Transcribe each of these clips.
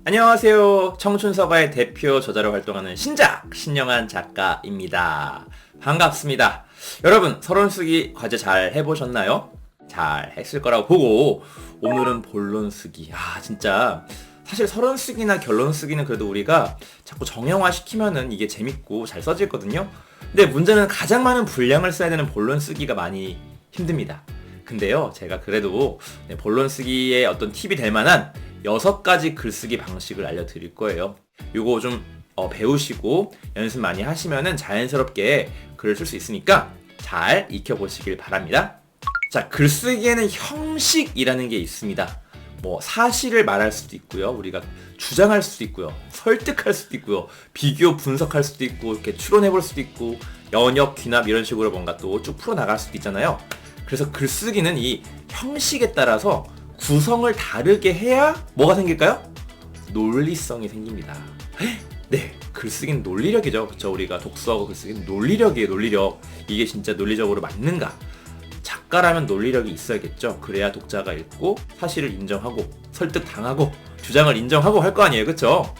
안녕하세요. 청춘서가의 대표 저자로 활동하는 신영한 작가입니다. 반갑습니다. 여러분, 서론쓰기 과제 잘 해보셨나요? 잘 했을 거라고 보고 오늘은 본론쓰기. 진짜 사실 서론쓰기나 결론쓰기는 그래도 우리가 자꾸 정형화 시키면은 이게 재밌고 잘 써지거든요. 근데 문제는 가장 많은 분량을 써야 되는 본론쓰기가 많이 힘듭니다. 근데요, 제가 그래도 본론쓰기의 어떤 팁이 될 만한 6가지 글쓰기 방식을 알려드릴 거예요. 요거 좀 배우시고 연습 많이 하시면은 자연스럽게 글을 쓸 수 있으니까 잘 익혀보시길 바랍니다. 자, 글쓰기에는 형식이라는 게 있습니다. 사실을 말할 수도 있고요. 우리가 주장할 수도 있고요. 설득할 수도 있고요. 비교, 분석할 수도 있고, 이렇게 추론해볼 수도 있고, 연역, 귀납 이런 식으로 뭔가 또 쭉 풀어나갈 수도 있잖아요. 그래서 글쓰기는 이 형식에 따라서 구성을 다르게 해야 뭐가 생길까요? 논리성이 생깁니다. 네, 글쓰기는 논리력이죠. 그쵸? 우리가 독서하고 글쓰기는 논리력이에요. 논리력. 이게 진짜 논리적으로 맞는가? 작가라면 논리력이 있어야겠죠. 그래야 독자가 읽고 사실을 인정하고 설득당하고 주장을 인정하고 할 거 아니에요. 그쵸?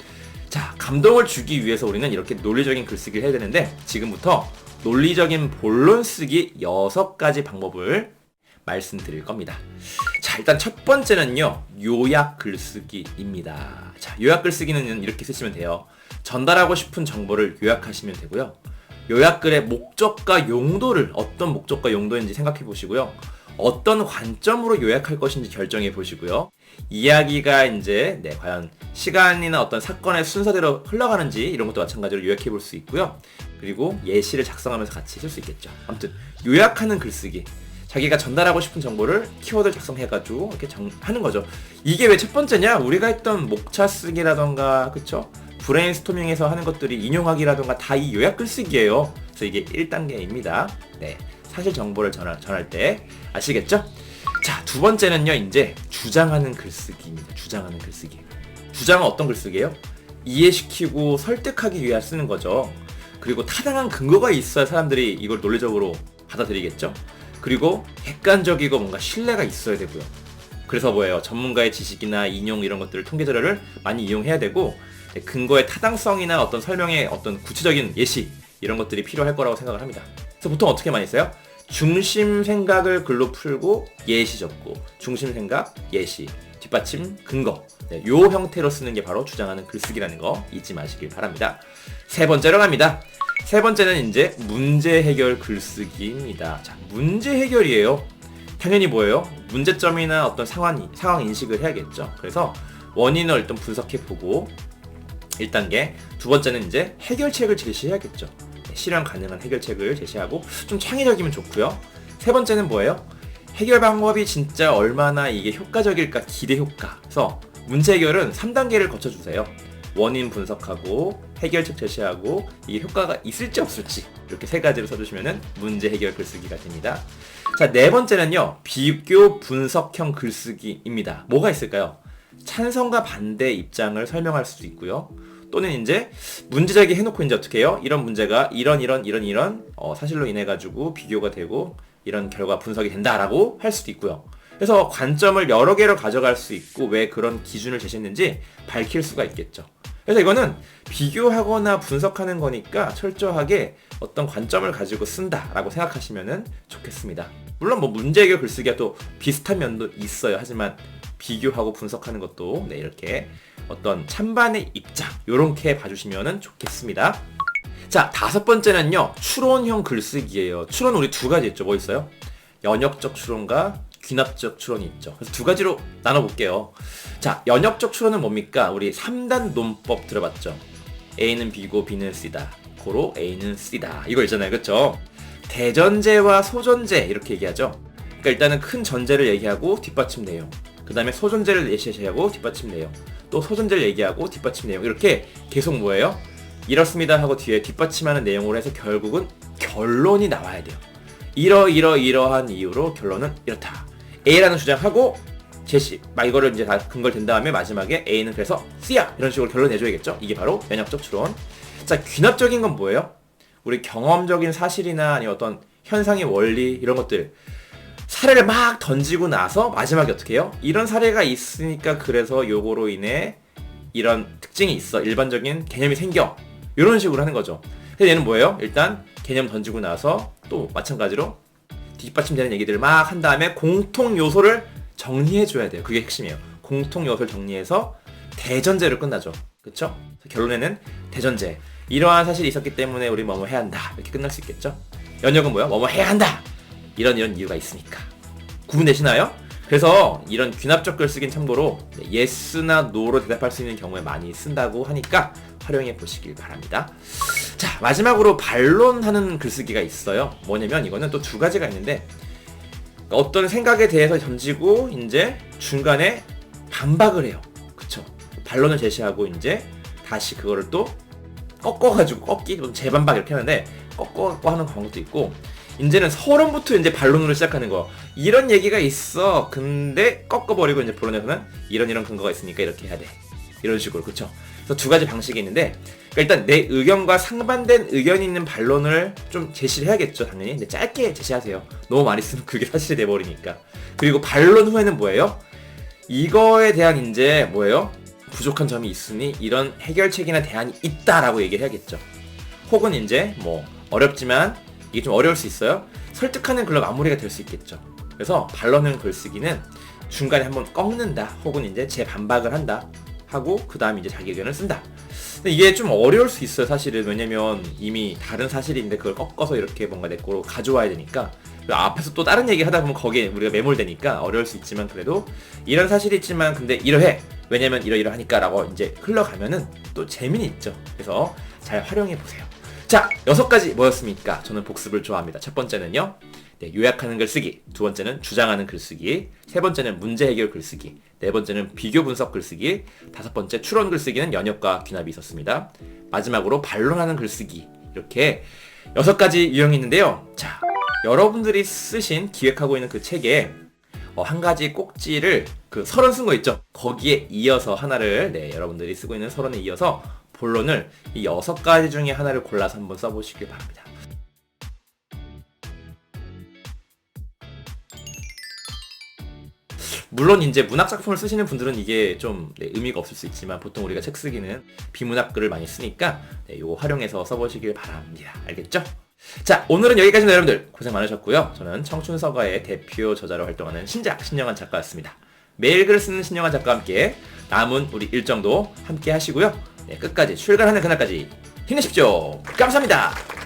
자, 감동을 주기 위해서 우리는 이렇게 논리적인 글쓰기를 해야 되는데, 지금부터 논리적인 본론쓰기 6가지 방법을 말씀드릴 겁니다. 자, 일단 첫 번째는요, 요약 글쓰기입니다. 자, 요약 글쓰기는 이렇게 쓰시면 돼요. 전달하고 싶은 정보를 요약하시면 되고요. 요약글의 목적과 용도를 어떤 목적과 용도인지 생각해 보시고요. 어떤 관점으로 요약할 것인지 결정해 보시고요. 이야기가 이제 과연 시간이나 어떤 사건의 순서대로 흘러가는지 이런 것도 마찬가지로 요약해 볼 수 있고요. 그리고 예시를 작성하면서 같이 쓸 수 있겠죠. 아무튼 요약하는 글쓰기. 자기가 전달하고 싶은 정보를 키워드 작성해가지고 이렇게 하는 거죠. 이게 왜 첫 번째냐? 우리가 했던 목차 쓰기라던가, 그쵸? 브레인스토밍에서 하는 것들이 인용하기라던가 다 이 요약 글쓰기예요. 그래서 이게 1단계입니다. 네, 사실 정보를 전할 때 아시겠죠? 자, 두 번째는요, 이제 주장하는 글쓰기입니다. 주장하는 글쓰기. 주장은 어떤 글쓰기예요? 이해시키고 설득하기 위해 쓰는 거죠. 그리고 타당한 근거가 있어야 사람들이 이걸 논리적으로 받아들이겠죠? 그리고 객관적이고 뭔가 신뢰가 있어야 되고요. 그래서 뭐예요? 전문가의 지식이나 인용 이런 것들을 통계 자료를 많이 이용해야 되고, 근거의 타당성이나 어떤 설명의 어떤 구체적인 예시 이런 것들이 필요할 거라고 생각을 합니다. 그래서 보통 어떻게 많이 써요? 중심 생각을 글로 풀고 예시 적고, 중심 생각, 예시, 뒷받침, 근거. 요 형태로 쓰는 게 바로 주장하는 글쓰기라는 거 잊지 마시길 바랍니다. 세 번째로 갑니다. 세 번째는 이제 문제 해결 글쓰기입니다. 자, 문제 해결이에요. 당연히 뭐예요? 문제점이나 어떤 상황 인식을 해야겠죠. 그래서 원인을 일단 분석해보고 1단계. 두 번째는 이제 해결책을 제시해야겠죠. 실현 가능한 해결책을 제시하고 좀 창의적이면 좋고요. 세 번째는 뭐예요? 해결 방법이 진짜 얼마나 이게 효과적일까 기대 효과. 그래서 문제 해결은 3단계를 거쳐주세요. 원인 분석하고 해결책 제시하고 이게 효과가 있을지 없을지 이렇게 3가지로 써주시면 문제 해결 글쓰기가 됩니다. 자, 네 번째는요, 비교 분석형 글쓰기입니다. 뭐가 있을까요? 찬성과 반대 입장을 설명할 수도 있고요. 또는 이제 문제제기 해놓고 이제 어떻게 해요? 이런 문제가 이런 사실로 인해 가지고 비교가 되고 이런 결과 분석이 된다라고 할 수도 있고요. 그래서 관점을 여러 개로 가져갈 수 있고 왜 그런 기준을 제시했는지 밝힐 수가 있겠죠. 그래서 이거는 비교하거나 분석하는 거니까 철저하게 어떤 관점을 가지고 쓴다라고 생각하시면 좋겠습니다. 물론 문제 해결 글쓰기가 또 비슷한 면도 있어요. 하지만 비교하고 분석하는 것도 이렇게 어떤 찬반의 입장 요렇게 봐주시면 좋겠습니다. 자, 5번째는요, 추론형 글쓰기예요. 추론 우리 2가지 있죠. 뭐 있어요? 연역적 추론과 귀납적 추론이 있죠. 그래서 2가지로 나눠볼게요. 자, 연역적 추론은 뭡니까? 우리 3단 논법 들어봤죠? A는 B고 B는 C다. 고로 A는 C다. 이거 있잖아요. 그쵸? 대전제와 소전제 이렇게 얘기하죠. 그러니까 일단은 큰 전제를 얘기하고 뒷받침 내용, 그 다음에 소전제를 제시하고 뒷받침 내용, 또 소전제를 얘기하고 뒷받침 내용, 이렇게 계속 뭐예요? 이렇습니다 하고 뒤에 뒷받침하는 내용으로 해서 결국은 결론이 나와야 돼요. 이러한 이유로 결론은 이렇다. A라는 주장하고 제시 막 이거를 이제 다 근거를 댄 다음에 마지막에 A는 그래서 C야 이런 식으로 결론 내줘야겠죠. 이게 바로 면역적 추론. 자, 귀납적인 건 뭐예요? 우리 경험적인 사실이나 아니면 어떤 현상의 원리 이런 것들 사례를 막 던지고 나서 마지막에 어떻게 해요? 이런 사례가 있으니까 그래서 요거로 인해 이런 특징이 있어. 일반적인 개념이 생겨. 이런 식으로 하는 거죠. 그래서 얘는 뭐예요? 일단 개념 던지고 나서 또 마찬가지로 뒷받침되는 얘기들을 막 한 다음에 공통 요소를 정리해줘야 돼요. 그게 핵심이에요. 공통 요소를 정리해서 대전제로 끝나죠. 그쵸? 결론에는 대전제. 이러한 사실이 있었기 때문에 우리 뭐뭐 해야 한다. 이렇게 끝날 수 있겠죠? 연역은 뭐야? 뭐뭐 해야 한다! 이런 이유가 있으니까. 구분되시나요? 그래서 이런 귀납적 글쓰기는 참고로 yes나 no로 대답할 수 있는 경우에 많이 쓴다고 하니까 활용해 보시길 바랍니다. 자, 마지막으로 반론하는 글쓰기가 있어요. 뭐냐면 이거는 또 두 가지가 있는데 어떤 생각에 대해서 던지고 이제 중간에 반박을 해요. 그쵸? 반론을 제시하고 이제 다시 그거를 또 꺾어가지고 꺾기, 재반박 이렇게 하는데 꺾어갖고 하는 방법도 있고 이제는 서론부터 이제 반론으로 시작하는 거. 이런 얘기가 있어. 근데 꺾어버리고 이제 본론에서는 이런 근거가 있으니까 이렇게 해야 돼. 이런 식으로. 그쵸? 그래서 두 가지 방식이 있는데 그러니까 일단 내 의견과 상반된 의견이 있는 반론을 좀 제시를 해야겠죠. 당연히. 근데 짧게 제시하세요. 너무 많이 쓰면 그게 사실이 돼버리니까. 그리고 반론 후에는 뭐예요? 이거에 대한 이제 뭐예요? 부족한 점이 있으니 이런 해결책이나 대안이 있다라고 얘기를 해야겠죠. 혹은 이제 뭐 어렵지만 이게 좀 어려울 수 있어요. 설득하는 글로 마무리가 될 수 있겠죠. 그래서 반론형 글쓰기는 중간에 한번 꺾는다. 혹은 이제 재반박을 한다. 하고 그 다음 이제 자기 의견을 쓴다. 근데 이게 좀 어려울 수 있어요. 사실은. 왜냐면 이미 다른 사실인데 그걸 꺾어서 이렇게 뭔가 내 거로 가져와야 되니까 앞에서 또 다른 얘기 하다 보면 거기에 우리가 매몰되니까 어려울 수 있지만 그래도 이런 사실이 있지만 근데 이러해. 왜냐면 이러하니까 라고 이제 흘러가면은 또 재미는 있죠. 그래서 잘 활용해 보세요. 자, 6가지 뭐였습니까? 저는 복습을 좋아합니다. 첫 번째는요. 네, 요약하는 글쓰기. 두 번째는 주장하는 글쓰기. 세 번째는 문제 해결 글쓰기. 네 번째는 비교 분석 글쓰기. 다섯 번째 추론 글쓰기는 연역과 귀납이 있었습니다. 마지막으로 반론하는 글쓰기. 이렇게 6가지 유형이 있는데요. 자, 여러분들이 쓰신 기획하고 있는 그 책에 한 가지 꼭지를 그 서론 쓴 거 있죠? 거기에 이어서 하나를 여러분들이 쓰고 있는 서론에 이어서 본론을 이 6가지 중에 하나를 골라서 한번 써보시길 바랍니다. 물론 이제 문학 작품을 쓰시는 분들은 이게 좀 의미가 없을 수 있지만 보통 우리가 책 쓰기는 비문학 글을 많이 쓰니까 이거 활용해서 써보시길 바랍니다. 알겠죠? 자, 오늘은 여기까지입니다. 여러분들 고생 많으셨고요. 저는 청춘서가의 대표 저자로 활동하는 신작 신영한 작가였습니다. 매일 글을 쓰는 신영한 작가와 함께 남은 우리 일정도 함께 하시고요. 끝까지 출간하는 그날까지 힘내십시오. 감사합니다.